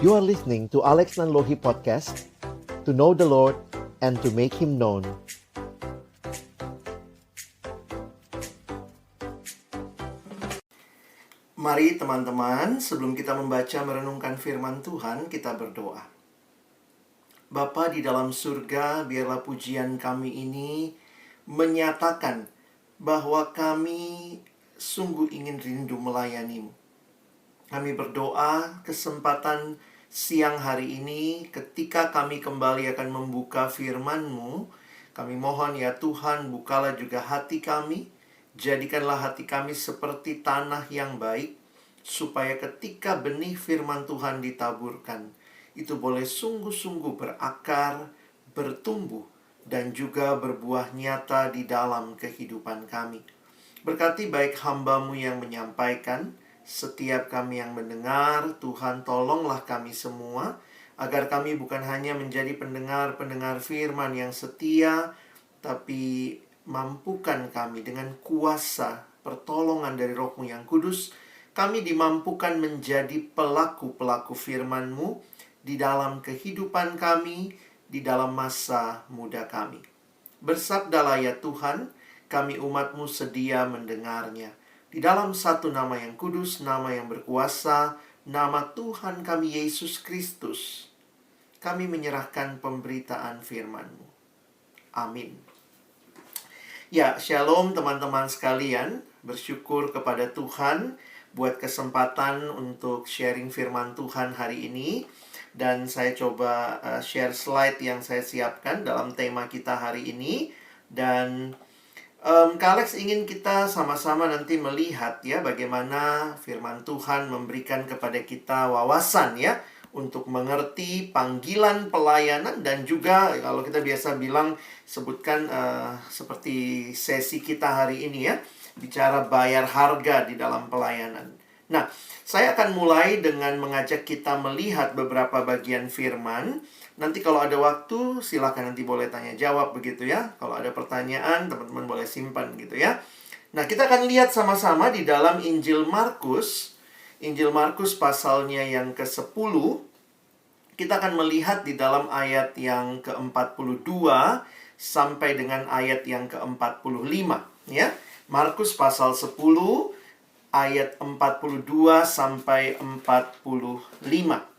You are listening to Alex Nanlohi Podcast, to know the Lord and to make Him known. Mari teman-teman, sebelum kita membaca merenungkan firman Tuhan, kita berdoa. Bapa di dalam surga, biarlah pujian kami ini menyatakan bahwa kami sungguh ingin rindu melayani-Mu. Kami berdoa kesempatan siang hari ini ketika kami kembali akan membuka firman-Mu, kami mohon ya Tuhan, bukalah juga hati kami. Jadikanlah hati kami seperti tanah yang baik, supaya ketika benih firman Tuhan ditaburkan, itu boleh sungguh-sungguh berakar, bertumbuh, dan juga berbuah nyata di dalam kehidupan kami. Berkati baik hamba-Mu yang menyampaikan, setiap kami yang mendengar. Tuhan, tolonglah kami semua, agar kami bukan hanya menjadi pendengar-pendengar firman yang setia, tapi mampukan kami dengan kuasa pertolongan dari Roh-Mu yang kudus, kami dimampukan menjadi pelaku-pelaku firman-Mu di dalam kehidupan kami, di dalam masa muda kami. Bersabdalah ya Tuhan, kami umat-Mu sedia mendengarnya. Di dalam satu nama yang kudus, nama yang berkuasa, nama Tuhan kami Yesus Kristus, kami menyerahkan pemberitaan firman-Mu. Amin. Ya, shalom teman-teman sekalian. Bersyukur kepada Tuhan buat kesempatan untuk sharing firman Tuhan hari ini. Dan saya coba share slide yang saya siapkan dalam tema kita hari ini. Dan Kak Alex ingin kita sama-sama nanti melihat ya bagaimana firman Tuhan memberikan kepada kita wawasan ya, untuk mengerti panggilan pelayanan. Dan juga kalau kita biasa bilang, sebutkan seperti sesi kita hari ini ya, bicara bayar harga di dalam pelayanan. Nah, saya akan mulai dengan mengajak kita melihat beberapa bagian firman. Nanti kalau ada waktu, silakan nanti boleh tanya jawab begitu ya. Kalau ada pertanyaan, teman-teman boleh simpan gitu ya. Nah, kita akan lihat sama-sama di dalam Injil Markus. Injil Markus pasalnya yang ke-10. Kita akan melihat di dalam ayat yang ke-42 sampai dengan ayat yang ke-45 ya. Markus pasal 10 ayat 42 sampai 45.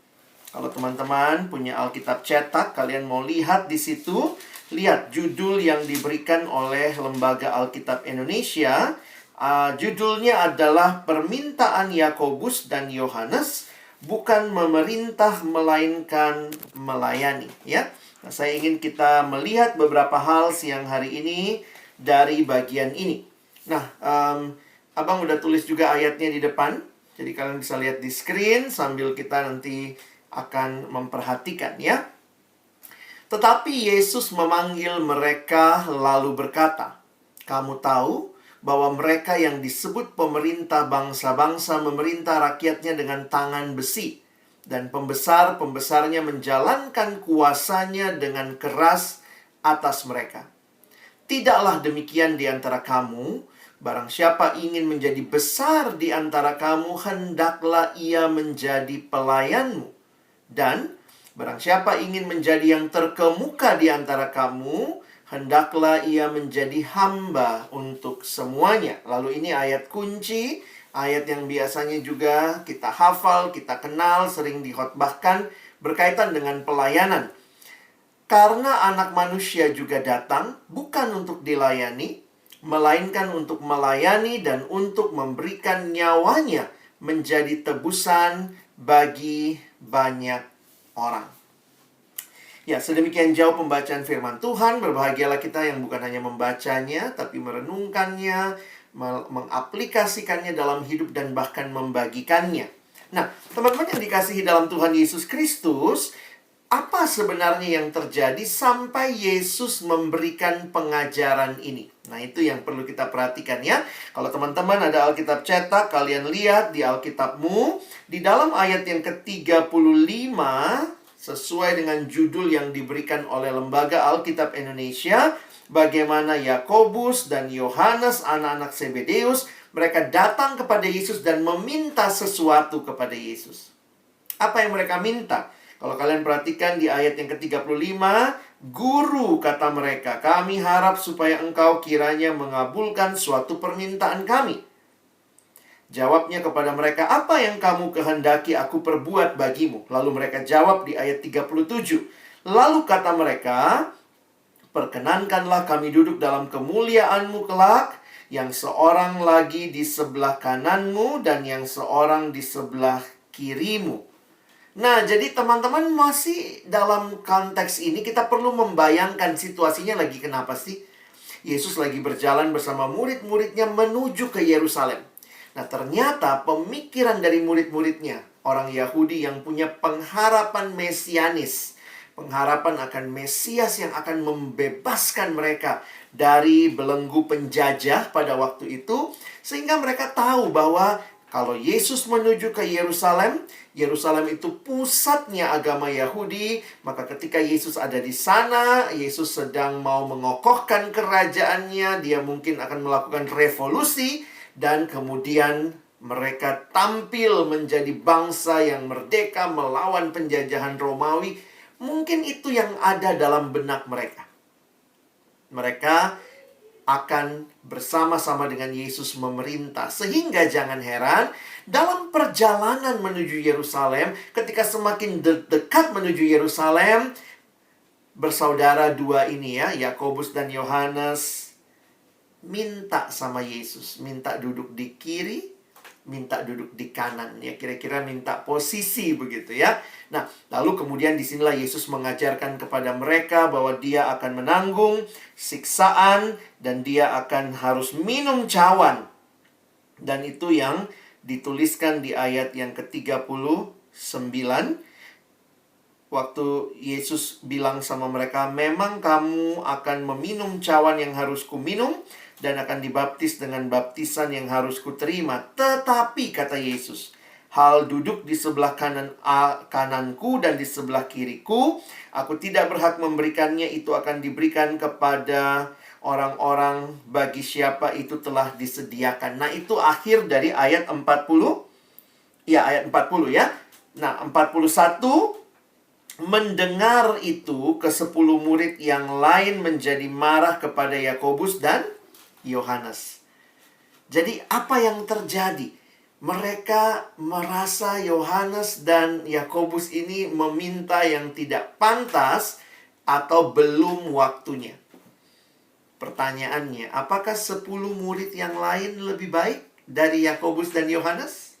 Kalau teman-teman punya Alkitab cetak, kalian mau lihat di situ, lihat judul yang diberikan oleh Lembaga Alkitab Indonesia. Judulnya adalah Permintaan Yakobus dan Yohanes, bukan memerintah melainkan melayani ya. Nah, saya ingin kita melihat beberapa hal siang hari ini dari bagian ini. Nah, Abang udah tulis juga ayatnya di depan, jadi kalian bisa lihat di screen sambil kita nanti akan memperhatikan ya. Tetapi Yesus memanggil mereka lalu berkata, "Kamu tahu bahwa mereka yang disebut pemerintah bangsa-bangsa memerintah rakyatnya dengan tangan besi, dan pembesar-pembesarnya menjalankan kuasanya dengan keras atas mereka. Tidaklah demikian di antara kamu. Barang siapa ingin menjadi besar di antara kamu, hendaklah ia menjadi pelayanmu. Dan barang siapa ingin menjadi yang terkemuka di antara kamu, hendaklah ia menjadi hamba untuk semuanya." Lalu ini ayat kunci, ayat yang biasanya juga kita hafal, kita kenal, sering dikhotbahkan, berkaitan dengan pelayanan. Karena anak manusia juga datang, bukan untuk dilayani, melainkan untuk melayani dan untuk memberikan nyawanya menjadi tebusan bagi banyak orang. Ya, sedemikian jauh pembacaan firman Tuhan. Berbahagialah kita yang bukan hanya membacanya, tapi merenungkannya, mengaplikasikannya dalam hidup dan bahkan membagikannya. Nah, teman-teman yang dikasihi dalam Tuhan Yesus Kristus, apa sebenarnya yang terjadi sampai Yesus memberikan pengajaran ini? Nah, itu yang perlu kita perhatikan ya. Kalau teman-teman ada Alkitab cetak, kalian lihat di Alkitabmu, di dalam ayat yang ke-35, sesuai dengan judul yang diberikan oleh Lembaga Alkitab Indonesia, bagaimana Yakobus dan Yohanes, anak-anak Zebedeus, mereka datang kepada Yesus dan meminta sesuatu kepada Yesus. Apa yang mereka minta? Kalau kalian perhatikan di ayat yang ke-35, "Guru," kata mereka, "kami harap supaya engkau kiranya mengabulkan suatu permintaan kami." Jawabnya kepada mereka, "Apa yang kamu kehendaki aku perbuat bagimu?" Lalu mereka jawab di ayat 37. Lalu kata mereka, "Perkenankanlah kami duduk dalam kemuliaan-Mu kelak, yang seorang lagi di sebelah kananmu dan yang seorang di sebelah kirimu." Nah, jadi teman-teman masih dalam konteks ini kita perlu membayangkan situasinya lagi kenapa sih? Yesus lagi berjalan bersama murid-muridnya menuju ke Yerusalem. Nah, ternyata pemikiran dari murid-muridnya, orang Yahudi yang punya pengharapan mesianis, pengharapan akan Mesias yang akan membebaskan mereka dari belenggu penjajah pada waktu itu, sehingga mereka tahu bahwa kalau Yesus menuju ke Yerusalem, Yerusalem itu pusatnya agama Yahudi, maka ketika Yesus ada di sana, Yesus sedang mau mengokohkan kerajaannya, dia mungkin akan melakukan revolusi, dan kemudian mereka tampil menjadi bangsa yang merdeka melawan penjajahan Romawi. Mungkin itu yang ada dalam benak mereka. Mereka akan bersama-sama dengan Yesus memerintah. Sehingga jangan heran, dalam perjalanan menuju Yerusalem, ketika semakin dekat menuju Yerusalem, bersaudara dua ini ya, Yakobus dan Yohanes, minta sama Yesus, minta duduk di kiri, minta duduk di kanan, ya kira-kira minta posisi begitu ya. Nah, lalu kemudian disinilah Yesus mengajarkan kepada mereka bahwa dia akan menanggung siksaan dan dia akan harus minum cawan. Dan itu yang dituliskan di ayat yang ke-39. Waktu Yesus bilang sama mereka, "Memang kamu akan meminum cawan yang harus kuminum dan akan dibaptis dengan baptisan yang harus kuterima. Tetapi," kata Yesus, "hal duduk di sebelah kananku dan di sebelah kiriku, aku tidak berhak memberikannya. Itu akan diberikan kepada orang-orang bagi siapa itu telah disediakan." Nah, itu akhir dari ayat 40. Ya, ayat 40 ya. Nah, 41, mendengar itu, ke-10 murid yang lain menjadi marah kepada Yakobus dan Yohanes. Jadi apa yang terjadi? Mereka merasa Yohanes dan Yakobus ini meminta yang tidak pantas atau belum waktunya. Pertanyaannya, apakah 10 murid yang lain lebih baik dari Yakobus dan Yohanes?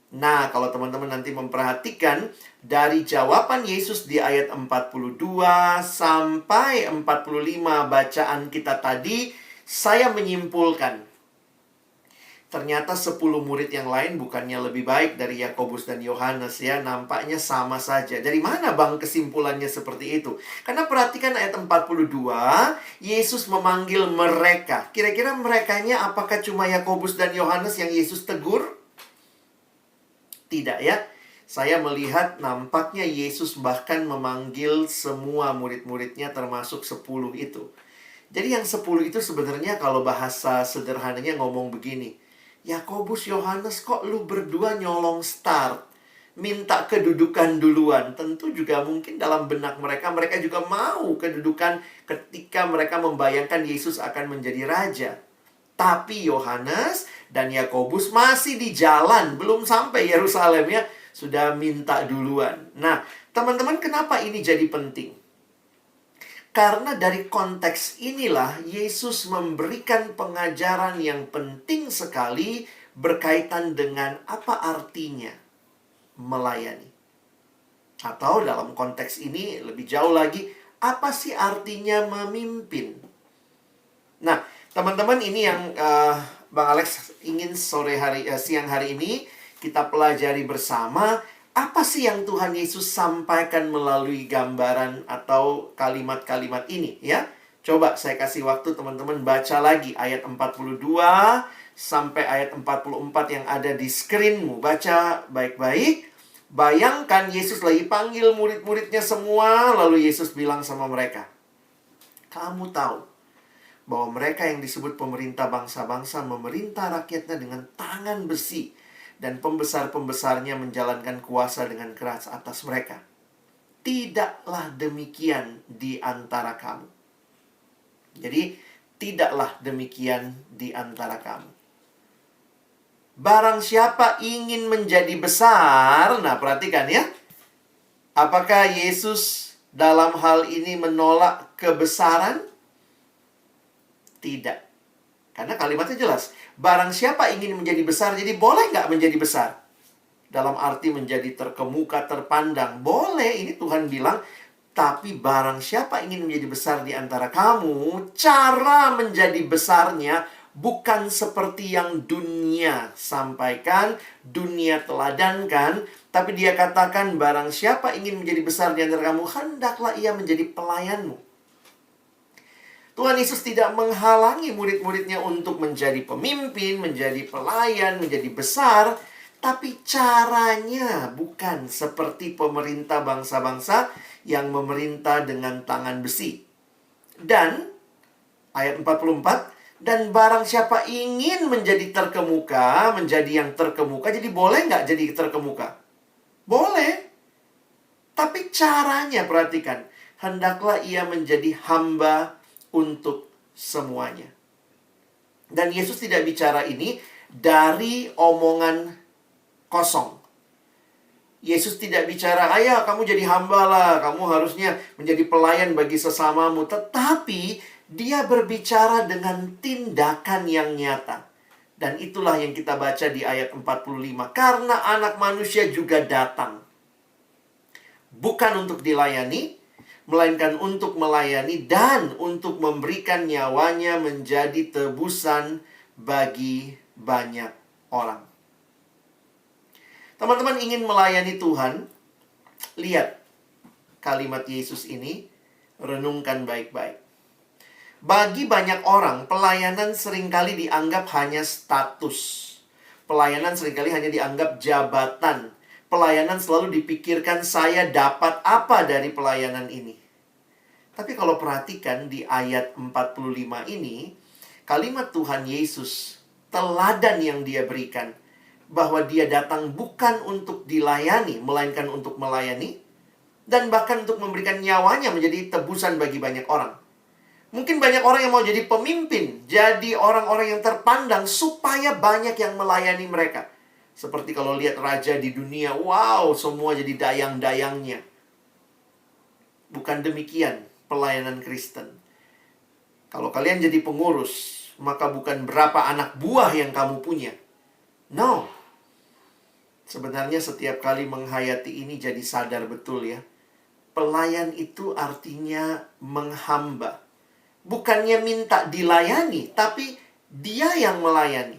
Nah, kalau teman-teman nanti memperhatikan dari jawaban Yesus di ayat 42 sampai 45 bacaan kita tadi, saya menyimpulkan ternyata 10 murid yang lain bukannya lebih baik dari Yakobus dan Yohanes ya, nampaknya sama saja. Dari mana Bang kesimpulannya seperti itu? Karena perhatikan ayat 42, Yesus memanggil mereka. Kira-kira merekanya apakah cuma Yakobus dan Yohanes yang Yesus tegur? Tidak ya. Saya melihat nampaknya Yesus bahkan memanggil semua murid-muridnya termasuk 10 itu. Jadi yang 10 itu sebenarnya kalau bahasa sederhananya ngomong begini, "Yakobus, Yohanes, kok lu berdua nyolong start? Minta kedudukan duluan." Tentu juga mungkin dalam benak mereka, mereka juga mau kedudukan ketika mereka membayangkan Yesus akan menjadi raja. Tapi Yohanes dan Yakobus masih di jalan, belum sampai Yerusalem ya, sudah minta duluan. Nah, teman-teman, kenapa ini jadi penting? Karena dari konteks inilah Yesus memberikan pengajaran yang penting sekali berkaitan dengan apa artinya melayani. Atau dalam konteks ini lebih jauh lagi, apa sih artinya memimpin? Nah, teman-teman, ini yang Bang Alex ingin siang hari ini kita pelajari bersama. Apa sih yang Tuhan Yesus sampaikan melalui gambaran atau kalimat-kalimat ini ya? Coba saya kasih waktu teman-teman baca lagi ayat 42 sampai ayat 44 yang ada di screenmu. Baca baik-baik. Bayangkan Yesus lagi panggil murid-muridnya semua, lalu Yesus bilang sama mereka, "Kamu tahu bahwa mereka yang disebut pemerintah bangsa-bangsa memerintah rakyatnya dengan tangan besi, dan pembesar-pembesarnya menjalankan kuasa dengan keras atas mereka. Tidaklah demikian di antara kamu. Jadi, tidaklah demikian di antara kamu. Barang siapa ingin menjadi besar, nah perhatikan ya. Apakah Yesus dalam hal ini menolak kebesaran? Tidak. Karena kalimatnya jelas. Barang siapa ingin menjadi besar, jadi boleh nggak menjadi besar? Dalam arti menjadi terkemuka, terpandang. Boleh, ini Tuhan bilang. Tapi barang siapa ingin menjadi besar di antara kamu, cara menjadi besarnya bukan seperti yang dunia sampaikan, dunia teladankan. Tapi dia katakan, barang siapa ingin menjadi besar di antara kamu, hendaklah ia menjadi pelayanmu. Tuhan Yesus tidak menghalangi murid-muridnya untuk menjadi pemimpin, menjadi pelayan, menjadi besar. Tapi caranya bukan seperti pemerintah bangsa-bangsa yang memerintah dengan tangan besi. Dan, ayat 44, dan barang siapa ingin menjadi terkemuka, menjadi yang terkemuka, jadi boleh nggak jadi terkemuka? Boleh. Tapi caranya perhatikan, hendaklah ia menjadi hamba untuk semuanya. Dan Yesus tidak bicara ini dari omongan kosong. Yesus tidak bicara, ayo kamu jadi hamba lah, kamu harusnya menjadi pelayan bagi sesamamu. Tetapi dia berbicara dengan tindakan yang nyata. Dan itulah yang kita baca di ayat 45. Karena anak manusia juga datang. Bukan untuk dilayani, melainkan untuk melayani dan untuk memberikan nyawanya menjadi tebusan bagi banyak orang. Teman-teman ingin melayani Tuhan? Lihat kalimat Yesus ini, renungkan baik-baik. Bagi banyak orang, pelayanan seringkali dianggap hanya status. Pelayanan seringkali hanya dianggap jabatan. Pelayanan selalu dipikirkan, saya dapat apa dari pelayanan ini. Tapi kalau perhatikan di ayat 45 ini, kalimat Tuhan Yesus, teladan yang dia berikan, bahwa dia datang bukan untuk dilayani, melainkan untuk melayani, dan bahkan untuk memberikan nyawanya menjadi tebusan bagi banyak orang. Mungkin banyak orang yang mau jadi pemimpin, jadi orang-orang yang terpandang, supaya banyak yang melayani mereka. Seperti kalau lihat raja di dunia, wow, semua jadi dayang-dayangnya. Bukan demikian pelayanan Kristen. Kalau kalian jadi pengurus, maka bukan berapa anak buah yang kamu punya. No. Sebenarnya setiap kali menghayati ini jadi sadar betul ya. Pelayan itu artinya menghamba. Bukannya minta dilayani, tapi dia yang melayani.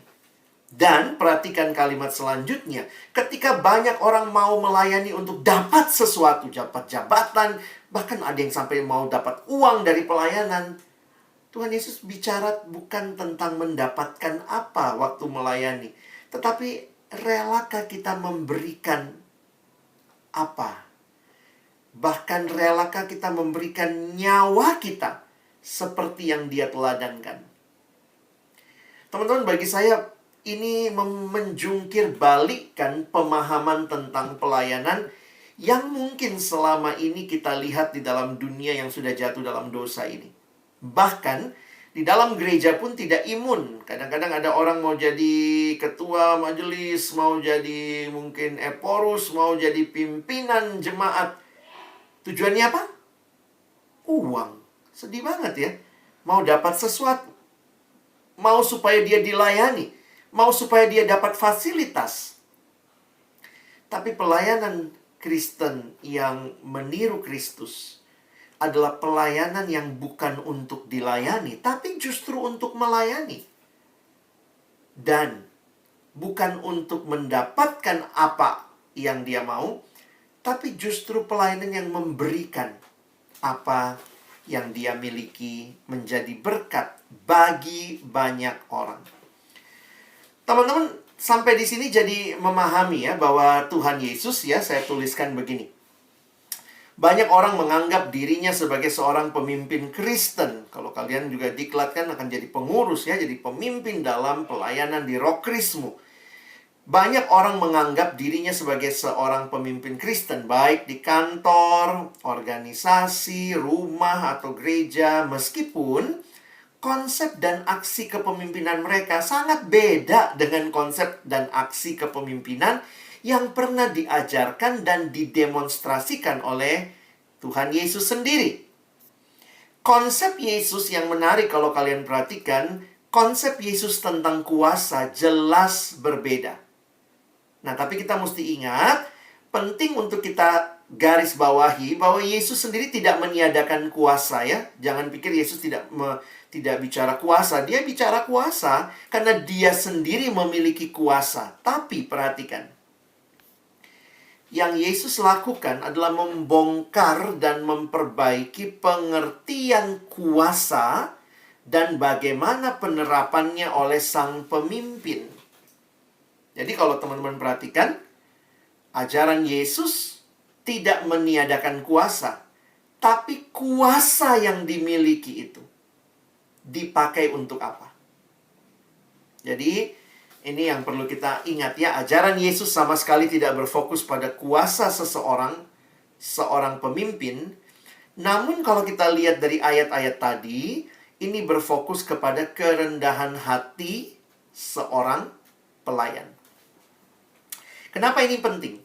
Dan perhatikan kalimat selanjutnya. Ketika banyak orang mau melayani untuk dapat sesuatu, dapat jabatan, bahkan ada yang sampai mau dapat uang dari pelayanan. Tuhan Yesus bicara bukan tentang mendapatkan apa waktu melayani, tetapi relakah kita memberikan apa? Bahkan relakah kita memberikan nyawa kita seperti yang dia teladankan. Teman-teman, bagi saya ini menjungkir balikkan pemahaman tentang pelayanan yang mungkin selama ini kita lihat di dalam dunia yang sudah jatuh dalam dosa ini. Bahkan di dalam gereja pun tidak imun. Kadang-kadang ada orang mau jadi ketua majelis, mau jadi mungkin eporus, mau jadi pimpinan jemaat. Tujuannya apa? Uang. Sedih banget ya. Mau dapat sesuatu. Mau supaya dia dilayani. Mau supaya dia dapat fasilitas. Tapi pelayanan Kristen yang meniru Kristus adalah pelayanan yang bukan untuk dilayani, tapi justru untuk melayani. Dan bukan untuk mendapatkan apa yang dia mau, tapi justru pelayanan yang memberikan apa yang dia miliki menjadi berkat bagi banyak orang. Teman-teman, sampai di sini jadi memahami ya bahwa Tuhan Yesus ya, saya tuliskan begini. Banyak orang menganggap dirinya sebagai seorang pemimpin Kristen. Kalau kalian juga diklatkan akan jadi pengurus ya, jadi pemimpin dalam pelayanan di Roh Krismu. Banyak orang menganggap dirinya sebagai seorang pemimpin Kristen, baik di kantor, organisasi, rumah, atau gereja, meskipun konsep dan aksi kepemimpinan mereka sangat beda dengan konsep dan aksi kepemimpinan yang pernah diajarkan dan didemonstrasikan oleh Tuhan Yesus sendiri. Konsep Yesus yang menarik kalau kalian perhatikan, konsep Yesus tentang kuasa jelas berbeda. Nah, tapi kita mesti ingat, penting untuk kita garis bawahi bahwa Yesus sendiri tidak meniadakan kuasa ya. Jangan pikir Yesus tidak bicara kuasa. Dia bicara kuasa karena dia sendiri memiliki kuasa. Tapi perhatikan, yang Yesus lakukan adalah membongkar dan memperbaiki pengertian kuasa dan bagaimana penerapannya oleh sang pemimpin. Jadi kalau teman-teman perhatikan, ajaran Yesus tidak meniadakan kuasa, tapi kuasa yang dimiliki itu dipakai untuk apa? Jadi, ini yang perlu kita ingat ya, ajaran Yesus sama sekali tidak berfokus pada kuasa seorang pemimpin. Namun kalau kita lihat dari ayat-ayat tadi, ini berfokus kepada kerendahan hati seorang pelayan. Kenapa ini penting?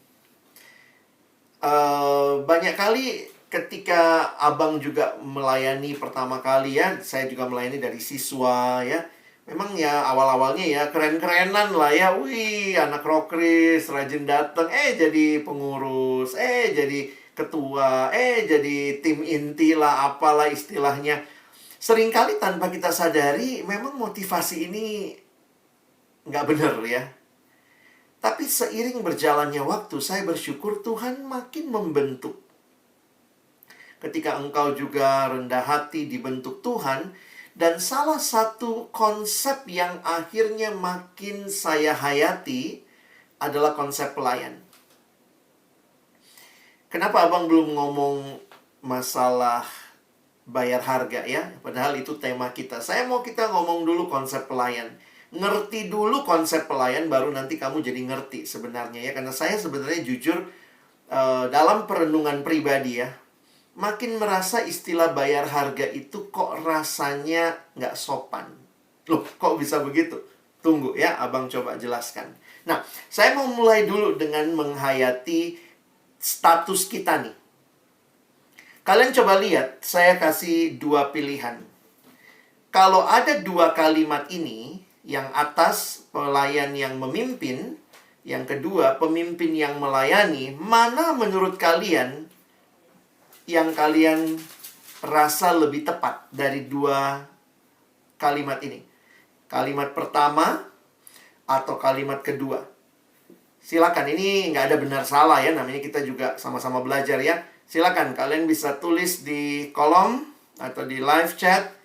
Banyak kali ketika abang juga melayani pertama kali ya, saya juga melayani dari siswa ya. Memang ya awal-awalnya ya keren-kerenan lah ya. Wih, anak rokris, rajin datang, jadi pengurus, jadi ketua, jadi tim inti lah, apalah istilahnya. Seringkali tanpa kita sadari, memang motivasi ini nggak benar ya. Tapi seiring berjalannya waktu, saya bersyukur Tuhan makin membentuk. Ketika engkau juga rendah hati dibentuk Tuhan, dan salah satu konsep yang akhirnya makin saya hayati adalah konsep pelayan. Kenapa abang belum ngomong masalah bayar harga ya? Padahal itu tema kita. Saya mau kita ngomong dulu konsep pelayan. Ngerti dulu konsep pelayan, baru nanti kamu jadi ngerti sebenarnya ya. Karena saya sebenarnya jujur dalam perenungan pribadi ya, makin merasa istilah bayar harga itu kok rasanya nggak sopan. Loh, kok bisa begitu? Tunggu ya, abang coba jelaskan. Nah, saya mau mulai dulu dengan menghayati status kita nih. Kalian coba lihat, saya kasih dua pilihan. Kalau ada dua kalimat ini, yang atas pelayan yang memimpin, yang kedua pemimpin yang melayani, mana menurut kalian yang kalian rasa lebih tepat dari dua kalimat ini? Kalimat pertama atau kalimat kedua? Silakan, ini nggak ada benar salah ya, namanya kita juga sama-sama belajar ya. Silakan, kalian bisa tulis di kolom atau di live chat.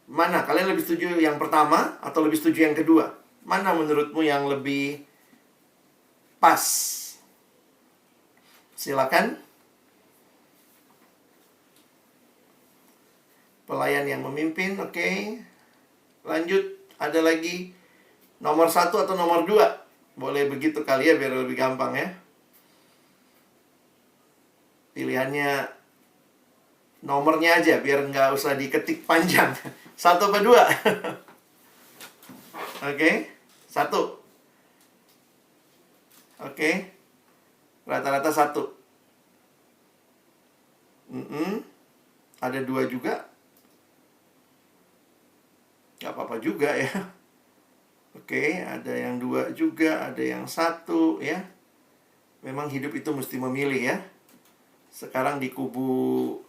Mana? Kalian lebih setuju yang pertama atau lebih setuju yang kedua? Mana menurutmu yang lebih pas? Silakan. Pelayan yang memimpin, oke. Lanjut, ada lagi nomor 1 atau nomor 2? Boleh begitu kali ya, biar lebih gampang ya. Pilihannya nomornya aja, biar nggak usah diketik panjang. 1 apa 2? Oke, 1. Oke. Rata-rata 1. Ada 2 juga. Gak apa-apa juga ya. Oke, ada yang 2 juga, ada yang 1 ya. Memang hidup itu mesti memilih ya. Sekarang di kubu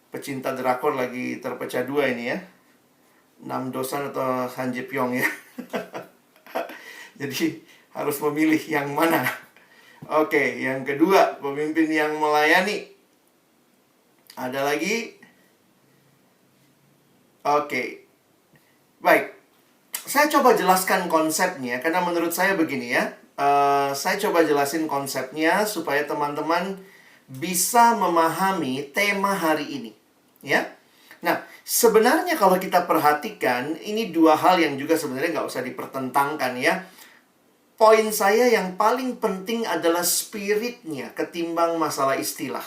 pecinta drakor lagi terpecah 2 ini ya. Nam Dosan atau Han Ji Pyong ya. Jadi harus memilih yang mana. Oke, yang kedua, pemimpin yang melayani. Ada lagi? Oke. Baik. Saya coba jelaskan konsepnya, karena menurut saya begini ya. Saya coba jelasin konsepnya supaya teman-teman bisa memahami tema hari ini. Ya. Nah, sebenarnya kalau kita perhatikan, ini dua hal yang juga sebenarnya nggak usah dipertentangkan ya. poin saya yang paling penting adalah spiritnya ketimbang masalah istilah.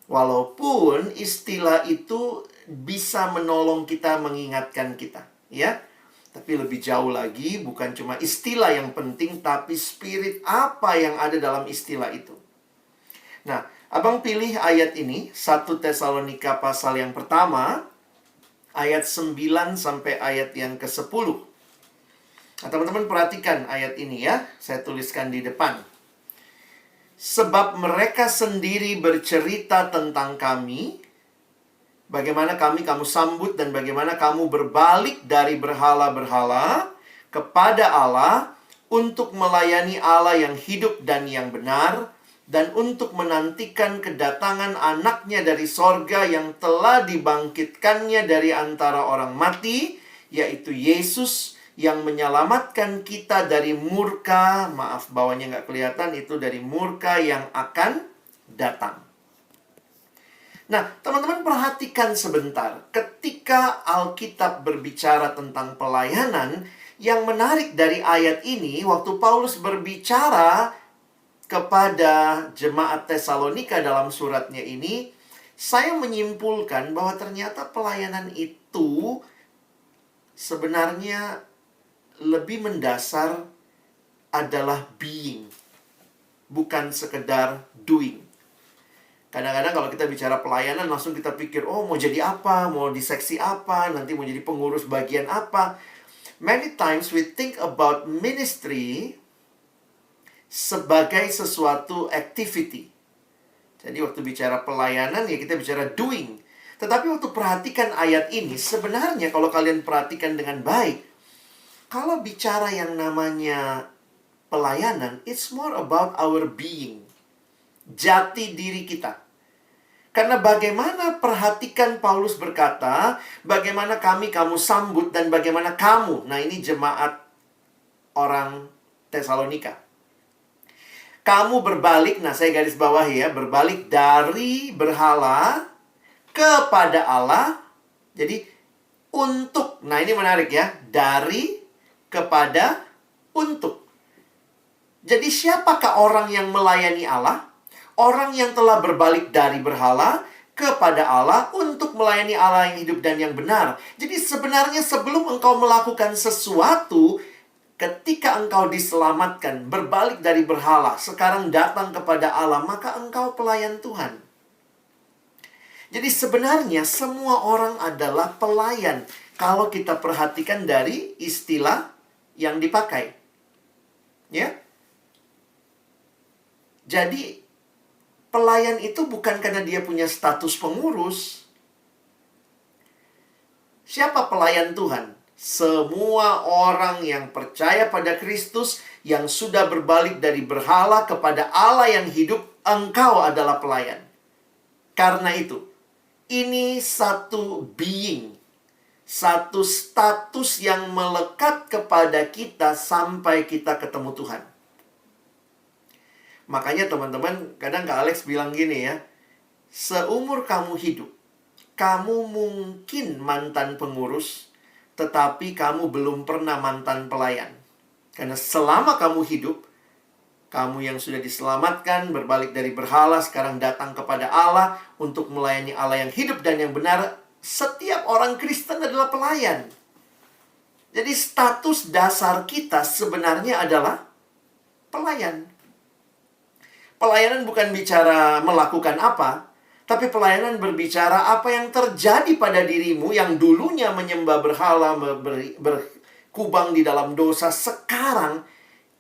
Walaupun istilah itu bisa menolong kita, mengingatkan kita, ya. Tapi lebih jauh lagi, bukan cuma istilah yang penting, tapi spirit apa yang ada dalam istilah itu. Nah, Abang pilih ayat ini, 1 Tesalonika pasal yang pertama, ayat 9 sampai ayat yang ke-10. Nah, teman-teman perhatikan ayat ini ya, saya tuliskan di depan. Sebab mereka sendiri bercerita tentang kami, bagaimana kamu sambut dan bagaimana kamu berbalik dari berhala-berhala kepada Allah untuk melayani Allah yang hidup dan yang benar, dan untuk menantikan kedatangan anaknya dari sorga yang telah dibangkitkannya dari antara orang mati, yaitu Yesus yang menyelamatkan kita dari murka, maaf bawahnya nggak kelihatan, itu dari murka yang akan datang. Nah, teman-teman perhatikan sebentar. Ketika Alkitab berbicara tentang pelayanan, yang menarik dari ayat ini, waktu Paulus berbicara kepada jemaat Tesalonika dalam suratnya ini, saya menyimpulkan bahwa ternyata pelayanan itu sebenarnya lebih mendasar adalah being, bukan sekedar doing. Kadang-kadang kalau kita bicara pelayanan, langsung kita pikir, oh mau jadi apa, mau di seksi apa, nanti mau jadi pengurus bagian apa. Many times we think about ministry sebagai sesuatu activity. Jadi waktu bicara pelayanan, ya kita bicara doing. Tetapi waktu perhatikan ayat ini, sebenarnya kalau kalian perhatikan dengan baik, kalau bicara yang namanya pelayanan, it's more about our being, jati diri kita. Karena bagaimana perhatikan Paulus berkata, bagaimana kamu sambut dan bagaimana kamu. Nah, ini jemaat orang Tesalonika. Kamu berbalik, nah saya garis bawahi ya, berbalik dari berhala kepada Allah. Jadi untuk, nah ini menarik ya, dari kepada untuk. Jadi siapakah orang yang melayani Allah? Orang yang telah berbalik dari berhala kepada Allah untuk melayani Allah yang hidup dan yang benar. Jadi sebenarnya sebelum engkau melakukan sesuatu, ketika engkau diselamatkan, berbalik dari berhala, sekarang datang kepada Allah, maka engkau pelayan Tuhan. Jadi sebenarnya semua orang adalah pelayan kalau kita perhatikan dari istilah yang dipakai. Ya. Jadi pelayan itu bukan karena dia punya status pengurus. Siapa pelayan Tuhan? Semua orang yang percaya pada Kristus, yang sudah berbalik dari berhala kepada Allah yang hidup, engkau adalah pelayan. Karena itu, ini satu being, satu status yang melekat kepada kita sampai kita ketemu Tuhan. Makanya teman-teman, kadang Kak Alex bilang gini ya, seumur kamu hidup, kamu mungkin mantan pengurus, tetapi kamu belum pernah mantan pelayan. Karena selama kamu hidup, kamu yang sudah diselamatkan, berbalik dari berhala, sekarang datang kepada Allah untuk melayani Allah yang hidup dan yang benar. Setiap orang Kristen adalah pelayan. Jadi status dasar kita sebenarnya adalah pelayan. Pelayanan bukan bicara melakukan apa, tapi pelayanan berbicara apa yang terjadi pada dirimu yang dulunya menyembah berhala, berkubang di dalam dosa. Sekarang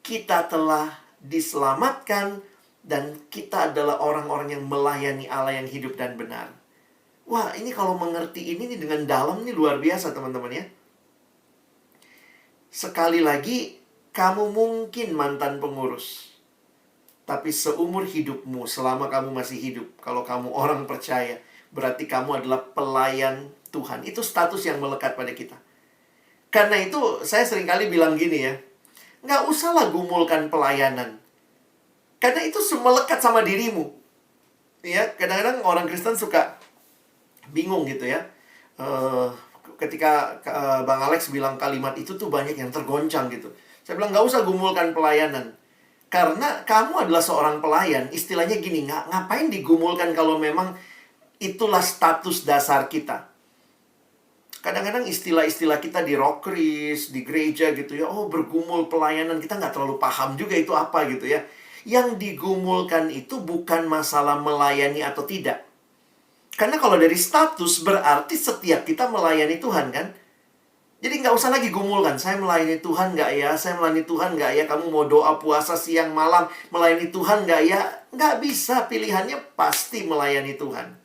kita telah diselamatkan dan kita adalah orang-orang yang melayani Allah yang hidup dan benar. Wah, ini kalau mengerti ini dengan dalam ini luar biasa teman-teman ya. Sekali lagi, kamu mungkin mantan pengurus. Tapi seumur hidupmu, selama kamu masih hidup, kalau kamu orang percaya, berarti kamu adalah pelayan Tuhan. Itu status yang melekat pada kita. Karena itu, saya seringkali bilang gini ya, nggak usahlah gumulkan pelayanan. Karena itu melekat sama dirimu. Ya, kadang-kadang orang Kristen suka bingung gitu ya. Ketika Bang Alex bilang kalimat itu tuh banyak yang tergoncang gitu. Saya bilang, nggak usah gumulkan pelayanan. Karena kamu adalah seorang pelayan. Istilahnya gini, ngapain digumulkan kalau memang itulah status dasar kita. Kadang-kadang istilah-istilah kita di rockris, di gereja gitu ya, oh bergumul pelayanan, kita nggak terlalu paham juga itu apa gitu ya. Yang digumulkan itu bukan masalah melayani atau tidak. Karena kalau dari status berarti setiap kita melayani Tuhan kan. Jadi nggak usah lagi gumulkan, saya melayani Tuhan nggak ya, saya melayani Tuhan nggak ya, kamu mau doa puasa siang malam, melayani Tuhan nggak ya. Nggak bisa, pilihannya pasti melayani Tuhan.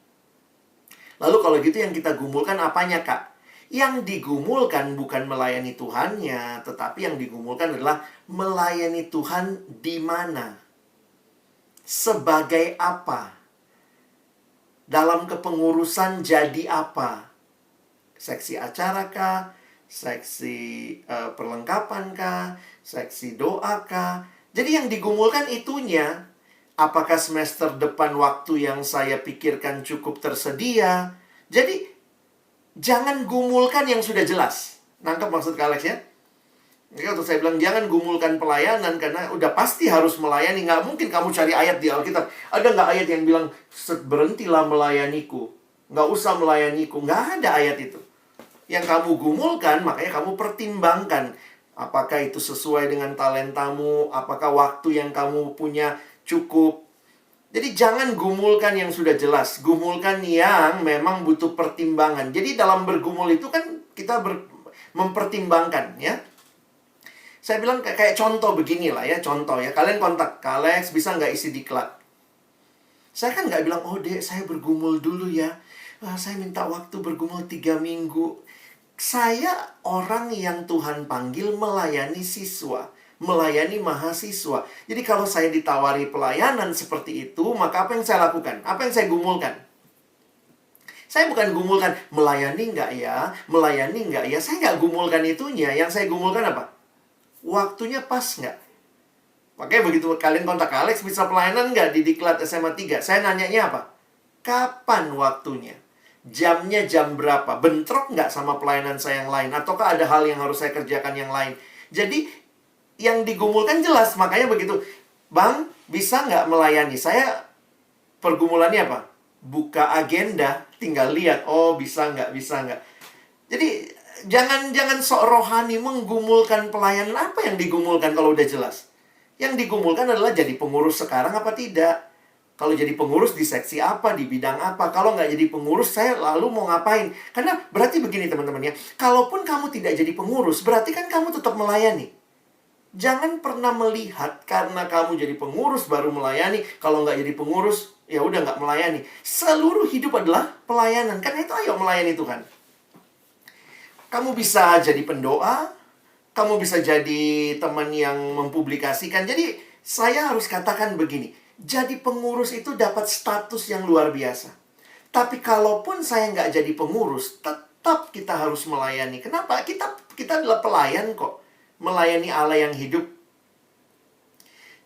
Lalu kalau gitu yang kita gumulkan apanya, Kak? Yang digumulkan bukan melayani Tuhannya, tetapi yang digumulkan adalah melayani Tuhan di mana? Sebagai apa? Dalam kepengurusan jadi apa? Seksi acara kah? Seksi perlengkapan kah? Seksi doa kah? Jadi yang digumulkan itunya. Apakah semester depan waktu yang saya pikirkan cukup tersedia? Jadi jangan gumulkan yang sudah jelas. Nangkep maksud Kak Alex ya? Jadi waktu saya bilang jangan gumulkan pelayanan karena udah pasti harus melayani. Nggak mungkin kamu cari ayat di Alkitab. Ada nggak ayat yang bilang berhentilah melayaniku? Nggak usah melayaniku. Nggak ada ayat itu. Yang kamu gumulkan, makanya kamu pertimbangkan. Apakah itu sesuai dengan talentamu? Apakah waktu yang kamu punya cukup? Jadi jangan gumulkan yang sudah jelas. Gumulkan yang memang butuh pertimbangan. Jadi dalam bergumul itu kan kita mempertimbangkan ya. Saya bilang kayak contoh beginilah ya. Contoh ya. Kalian kontak Kak Alex, bisa nggak isi diklat? Saya kan nggak bilang, oh dek saya bergumul dulu ya. Saya minta waktu bergumul 3 minggu. Saya orang yang Tuhan panggil melayani siswa, melayani mahasiswa. Jadi kalau saya ditawari pelayanan seperti itu, maka apa yang saya lakukan? Apa yang saya gumulkan? Saya bukan gumulkan melayani nggak ya, melayani nggak ya. Saya nggak gumulkan itunya. Yang saya gumulkan apa? Waktunya pas nggak? Makanya begitu kalian kontak Alex, bisa pelayanan nggak di Diklat SMA 3? Saya nanyanya apa? Kapan waktunya? Jamnya jam berapa? Bentrok nggak sama pelayanan saya yang lain? Ataukah ada hal yang harus saya kerjakan yang lain? Jadi, yang digumulkan jelas. Makanya begitu, Bang, bisa nggak melayani? Saya pergumulannya apa? Buka agenda, tinggal lihat. Oh, bisa nggak, bisa nggak. Jadi, jangan sok rohani menggumulkan pelayanan. Apa yang digumulkan kalau udah jelas? Yang digumulkan adalah jadi pengurus sekarang apa tidak? Kalau jadi pengurus di seksi apa, di bidang apa. Kalau nggak jadi pengurus, saya lalu mau ngapain? Karena berarti begini teman-teman ya. Kalaupun kamu tidak jadi pengurus, berarti kan kamu tetap melayani. Jangan pernah melihat karena kamu jadi pengurus baru melayani. Kalau nggak jadi pengurus, ya udah nggak melayani. Seluruh hidup adalah pelayanan. Karena itu ayo melayani Tuhan. Kamu bisa jadi pendoa. Kamu bisa jadi teman yang mempublikasikan. Jadi saya harus katakan begini. Jadi pengurus itu dapat status yang luar biasa. Tapi kalaupun saya nggak jadi pengurus, tetap kita harus melayani. Kenapa? Kita adalah pelayan kok. Melayani Allah yang hidup.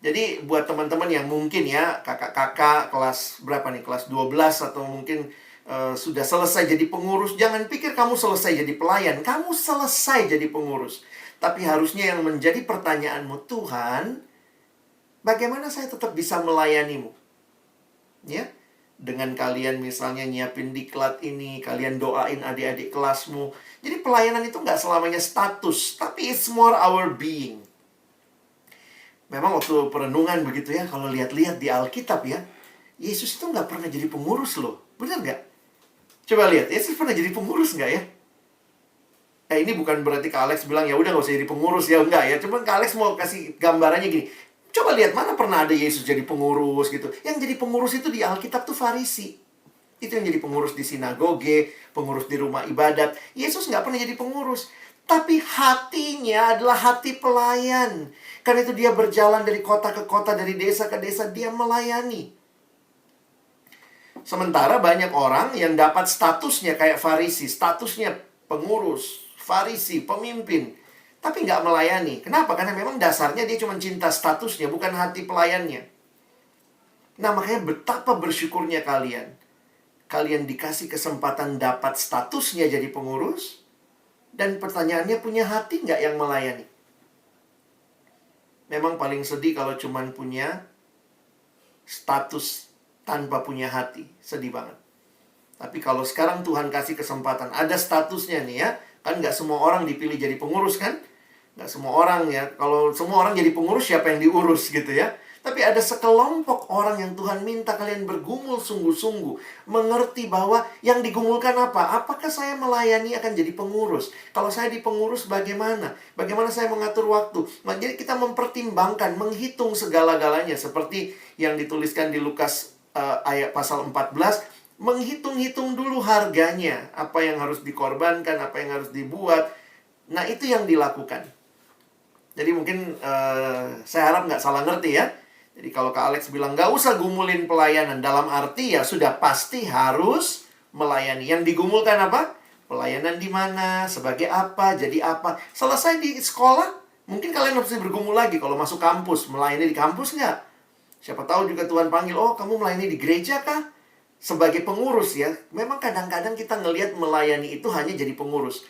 Jadi buat teman-teman yang mungkin ya, kakak-kakak kelas berapa nih? Kelas 12 atau mungkin sudah selesai jadi pengurus. Jangan pikir kamu selesai jadi pelayan. Kamu selesai jadi pengurus. Tapi harusnya yang menjadi pertanyaanmu, Tuhan, bagaimana saya tetap bisa melayanimu? Ya, dengan kalian misalnya nyiapin diklat ini, kalian doain adik-adik kelasmu. Jadi pelayanan itu nggak selamanya status, tapi it's more our being. Memang waktu perenungan begitu ya, kalau lihat-lihat di Alkitab ya, Yesus itu nggak pernah jadi pengurus loh. Benar nggak? Coba lihat, Yesus pernah jadi pengurus nggak ya? Ini bukan berarti Kak Alex bilang, ya udah nggak usah jadi pengurus ya, enggak ya. Cuman Kak Alex mau kasih gambarannya gini. Coba lihat mana pernah ada Yesus jadi pengurus gitu. Yang jadi pengurus itu di Alkitab tuh Farisi. Itu yang jadi pengurus di sinagoge, pengurus di rumah ibadat. Yesus nggak pernah jadi pengurus. Tapi hatinya adalah hati pelayan. Karena itu dia berjalan dari kota ke kota, dari desa ke desa, dia melayani. Sementara banyak orang yang dapat statusnya kayak Farisi. Statusnya pengurus, Farisi, pemimpin. Tapi nggak melayani. Kenapa? Karena memang dasarnya dia cuma cinta statusnya, bukan hati pelayannya. Nah, makanya betapa bersyukurnya kalian. Kalian dikasih kesempatan dapat statusnya jadi pengurus. Dan pertanyaannya, punya hati nggak yang melayani? Memang paling sedih kalau cuman punya status tanpa punya hati. Sedih banget. Tapi kalau sekarang Tuhan kasih kesempatan, ada statusnya nih ya. Kan nggak semua orang dipilih jadi pengurus kan? Nggak semua orang ya. Kalau semua orang jadi pengurus, siapa yang diurus gitu ya. Tapi ada sekelompok orang yang Tuhan minta kalian bergumul sungguh-sungguh. Mengerti bahwa yang digumulkan apa? Apakah saya melayani akan jadi pengurus? Kalau saya di pengurus bagaimana? Bagaimana saya mengatur waktu? Nah, jadi kita mempertimbangkan, menghitung segala-galanya. Seperti yang dituliskan di Lukas ayat pasal 14. Menghitung-hitung dulu harganya. Apa yang harus dikorbankan, apa yang harus dibuat. Nah, itu yang dilakukan. Jadi mungkin saya harap nggak salah ngerti ya. Jadi kalau Kak Alex bilang nggak usah gumulin pelayanan, dalam arti ya sudah pasti harus melayani. Yang digumulkan apa? Pelayanan di mana, sebagai apa, jadi apa. Selesai di sekolah, mungkin kalian harus bergumul lagi. Kalau masuk kampus, melayani di kampus nggak? Siapa tahu juga Tuhan panggil, oh kamu melayani di gereja kah? Sebagai pengurus ya. Memang kadang-kadang kita ngelihat melayani itu hanya jadi pengurus.